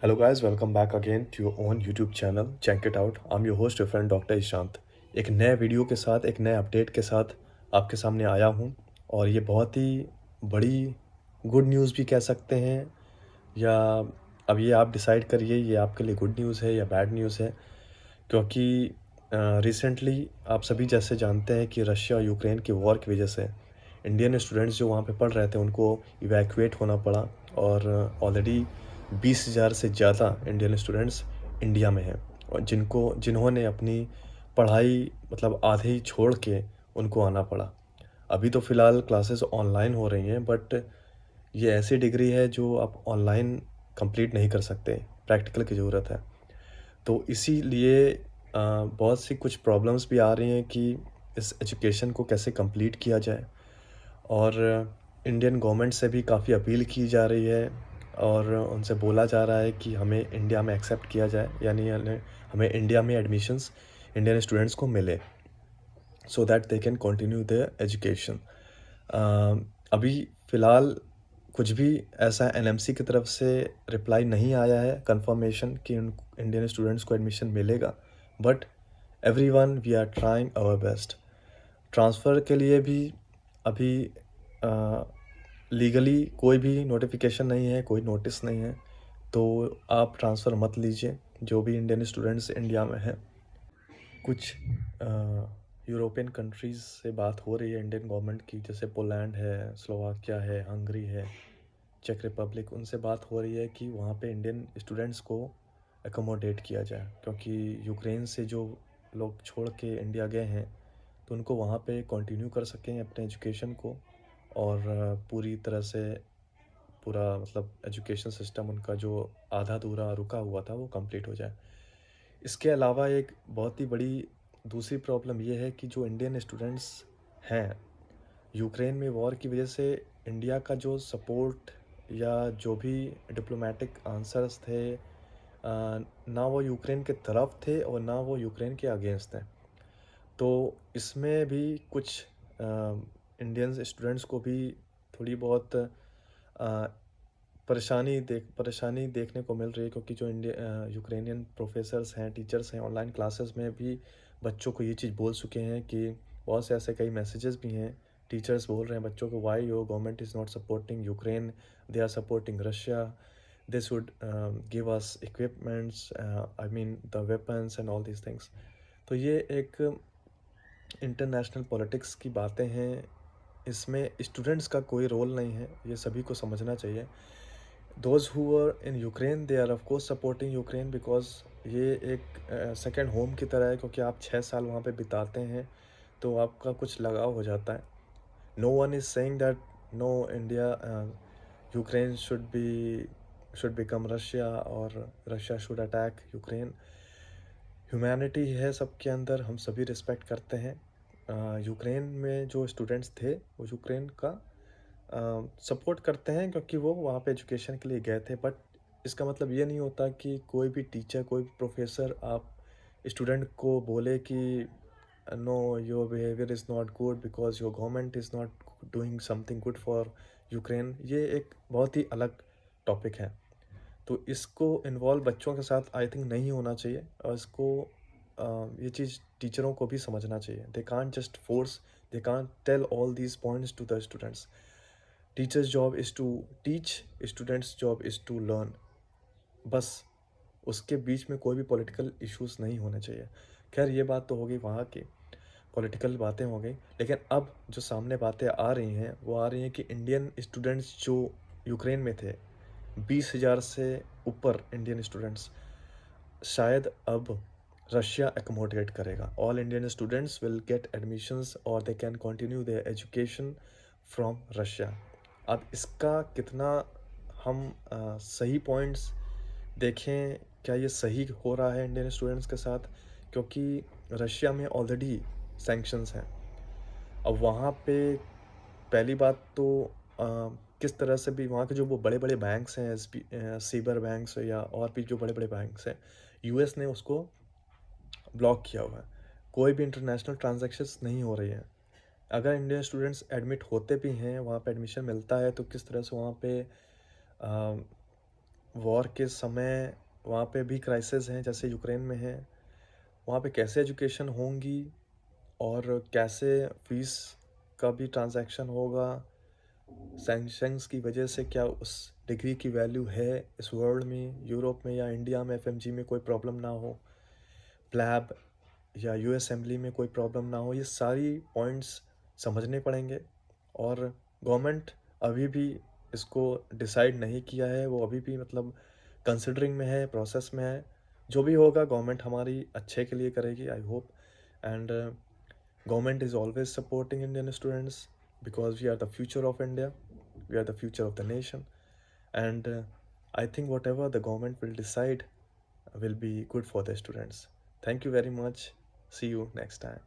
Hello guys, welcome back again to your own YouTube channel. Check it out. I'm your host, your friend doctor Ishant. एक नए video के साथ, एक नए update के साथ आपके सामने आया हूँ और ये बहुत ही बड़ी गुड न्यूज़ भी कह सकते हैं या अब ये आप डिसाइड करिए ये आपके लिए गुड न्यूज़ है या बैड न्यूज़ है क्योंकि रिसेंटली आप सभी जैसे जानते हैं कि रशिया और यूक्रेन की वॉर की वजह से इंडियन स्टूडेंट्स जो वहाँ पे पढ़ रहे थे उनको इवैक्यूएट होना पड़ा और ऑलरेडी 20,000 से ज़्यादा इंडियन स्टूडेंट्स इंडिया में हैं और जिन्होंने अपनी पढ़ाई मतलब आधे ही छोड़ के उनको आना पड़ा। अभी तो फ़िलहाल क्लासेस ऑनलाइन हो रही हैं बट ये ऐसी डिग्री है जो आप ऑनलाइन कंप्लीट नहीं कर सकते, प्रैक्टिकल की ज़रूरत है। तो इसीलिए बहुत सी कुछ प्रॉब्लम्स भी आ रही हैं कि इस एजुकेशन को कैसे कंप्लीट किया जाए और इंडियन गवर्नमेंट से भी काफ़ी अपील की जा रही है और उनसे बोला जा रहा है कि हमें इंडिया में एक्सेप्ट किया जाए यानी हमें इंडिया में एडमिशन्स इंडियन स्टूडेंट्स को मिले so that they can continue their education. अभी फ़िलहाल कुछ भी ऐसा एनएमसी की तरफ से रिप्लाई नहीं आया है कंफर्मेशन कि उन इंडियन स्टूडेंट्स को एडमिशन मिलेगा but everyone we are trying our best. Transfer के लिए भी अभी लीगली कोई भी नोटिफिकेशन नहीं है, कोई नोटिस नहीं है, तो आप ट्रांसफ़र मत लीजिए जो भी इंडियन स्टूडेंट्स इंडिया में हैं। कुछ यूरोपियन कंट्रीज़ से बात हो रही है इंडियन गवर्नमेंट की, जैसे पोलैंड है, स्लोवाकिया है, हंगरी है, चेक रिपब्लिक, उनसे बात हो रही है कि वहाँ पे इंडियन स्टूडेंट्स को एकोमोडेट किया जाए क्योंकि यूक्रेन से जो लोग छोड़ के इंडिया गए हैं तो उनको वहाँ पे कंटिन्यू कर सकें अपने एजुकेशन को और पूरी तरह से पूरा मतलब एजुकेशन सिस्टम उनका जो आधा अधूरा रुका हुआ था वो कंप्लीट हो जाए। इसके अलावा एक बहुत ही बड़ी दूसरी प्रॉब्लम ये है कि जो इंडियन स्टूडेंट्स हैं यूक्रेन में वॉर की वजह से इंडिया का जो सपोर्ट या जो भी डिप्लोमेटिक आंसर्स थे ना वो यूक्रेन के तरफ थे और ना वो यूक्रेन के अगेंस्ट थे। तो इसमें भी कुछ इंडियन स्टूडेंट्स को भी थोड़ी बहुत परेशानी देखने को मिल रही है क्योंकि जो यूक्रेनियन प्रोफेसर्स हैं, टीचर्स हैं, ऑनलाइन क्लासेस में भी बच्चों को ये चीज़ बोल चुके हैं कि बहुत से ऐसे कई मैसेजेस भी हैं, टीचर्स बोल रहे हैं बच्चों को why your government is not supporting Ukraine, they are supporting Russia, they should give us equipments, I mean the weapons and all these things. तो ये एक इंटरनेशनल पॉलिटिक्स की बातें हैं, इसमें स्टूडेंट्स का कोई रोल नहीं है, ये सभी को समझना चाहिए। Those who are in Ukraine they are of course supporting Ukraine because ये एक सेकेंड होम की तरह है क्योंकि आप 6 साल वहाँ पे बिताते हैं तो आपका कुछ लगाव हो जाता है। No one is saying that no India Ukraine should become Russia और Russia should attack Ukraine. Humanity है सबके अंदर, हम सभी रिस्पेक्ट करते हैं। यूक्रेन में जो स्टूडेंट्स थे वो यूक्रेन का सपोर्ट करते हैं क्योंकि वो वहाँ पे एजुकेशन के लिए गए थे बट इसका मतलब ये नहीं होता कि कोई भी टीचर, कोई भी प्रोफेसर आप स्टूडेंट को बोले कि know your behaviour is not good because your government is not doing something good for Ukraine. ये एक बहुत ही अलग टॉपिक है तो इसको इन्वॉल्व बच्चों के साथ आई थिंक नहीं होना चाहिए और इसको ये चीज़ टीचरों को भी समझना चाहिए। They can't just force, they can't tell all these points to the students. Teachers job is to teach, students job is to learn, बस उसके बीच में कोई भी पॉलिटिकल इश्यूज नहीं होने चाहिए। खैर ये बात तो हो गई वहाँ की, पॉलिटिकल बातें हो गई, लेकिन अब जो सामने बातें आ रही हैं वो आ रही हैं कि इंडियन स्टूडेंट्स जो यूक्रेन में थे 20,000 से ऊपर इंडियन स्टूडेंट्स शायद अब रशिया एकोमोडेट करेगा। All Indian students will get admissions और they can continue their education from Russia. अब इसका कितना हम सही पॉइंट्स देखें, क्या ये सही हो रहा है इंडियन स्टूडेंट्स के साथ, क्योंकि रशिया में ऑलरेडी सैंक्शंस हैं। अब वहाँ पे पहली बात तो किस तरह से भी वहाँ के जो वो बड़े बड़े बैंक्स हैं, सीबर बैंक्स या और भी जो बड़े बड़े बैंक्स हैं, यूएस ने उसको ब्लॉक किया हुआ है। कोई भी इंटरनेशनल ट्रांजैक्शंस नहीं हो रही हैं। अगर इंडियन स्टूडेंट्स एडमिट होते भी हैं, वहाँ पे एडमिशन मिलता है तो किस तरह से वहाँ पे वॉर के समय वहाँ पे भी क्राइसिस हैं जैसे यूक्रेन में है, वहाँ पे कैसे एजुकेशन होंगी और कैसे फीस का भी ट्रांज़ैक्शन होगा, सैंक्शंस की वजह से क्या उस डिग्री की वैल्यू है इस वर्ल्ड में, यूरोप में या इंडिया में एफएमजी में कोई प्रॉब्लम ना हो, प्लैब या यूएस असेंबली में कोई प्रॉब्लम ना हो, ये सारी पॉइंट्स समझने पड़ेंगे। और गवर्नमेंट अभी भी इसको डिसाइड नहीं किया है, वो अभी भी मतलब कंसिडरिंग में है, प्रोसेस में है। जो भी होगा गवर्नमेंट हमारी अच्छे के लिए करेगी, I hope. And government is always supporting Indian students because we are the future of India, we are the future of the nation. And I think whatever the government will decide will be good for the students. Thank you very much. See you next time.